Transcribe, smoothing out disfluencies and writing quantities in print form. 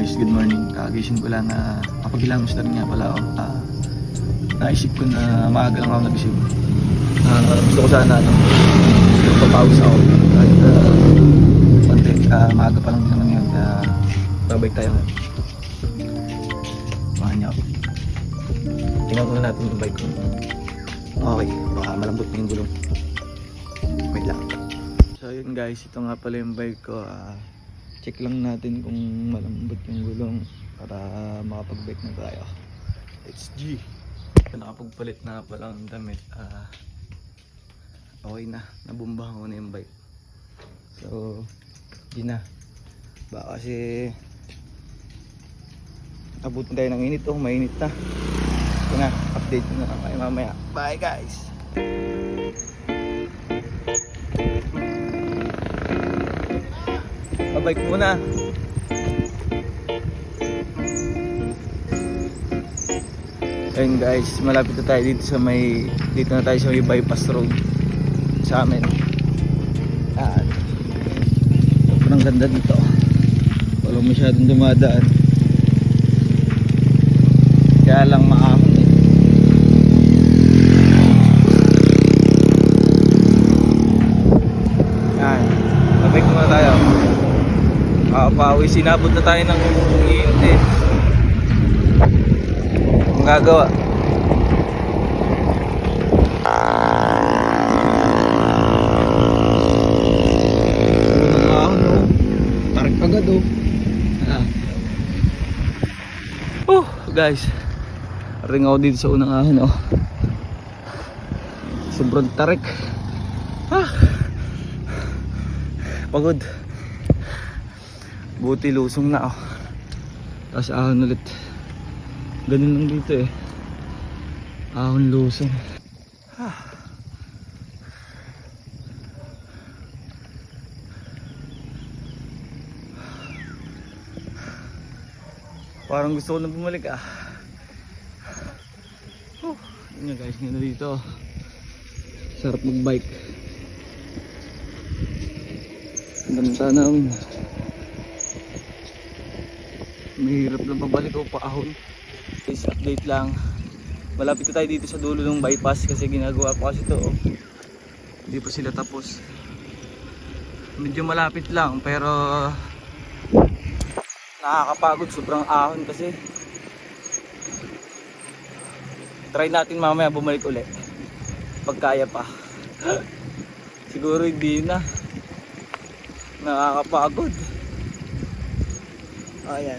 guys, good morning. Kagising ko lang na kapagilamos na rin nga pala ako. Naisip ko na maaga lang ako nagising. Gusto ko sana papawis ako. Kahit konti, maaga pa lang din naman yun. Babalik tayo ngayon. Samahan niyo ako. Tingnan ko na natin yung bike ko. Okay, baka malambot na yung gulong. Wait lang. So yun guys, ito nga pala yung bike ko. Check lang natin kung malambot yung gulong para makapag-bike na tayo. Let's G. Nakapagpalit na pala ang damit. Okay na, nabumbahan ko na yung bike. So, di na. Baka kasi abutin tayo ng init. Mainit na. Ito na, update na lang kayo mamaya. Bye guys! Bike muna. Ayun guys, malapit na tayo dito na tayo sa may bypass road sa amin. Sobrang ganda dito. Walang masyadong dumadaan. Kaya lang maahon eh. Yan, bike muna tayo. Pawis, sinabot na tayo ng init eh. Ang gagawa. Tarik agad guys, ring ako dito sa unang ahon sobrang tarik. Pagod. Buti lusong na tapos ahon ulit. Ganun lang dito eh, ahon lusong. Parang gusto ko na bumalik yun nga guys, nga dito sarap mag bike. Ganda namin. Mahirap lang pabalik o paahon. Please update lang. Malapit na tayo dito sa dulo ng bypass kasi ginagawa pa kasi ito hindi pa sila tapos. Medyo malapit lang pero nakakapagod, sobrang ahon kasi. Try natin mamaya bumalik ulit pag kaya pa. Siguro hindi na. Nakakapagod. Ayan.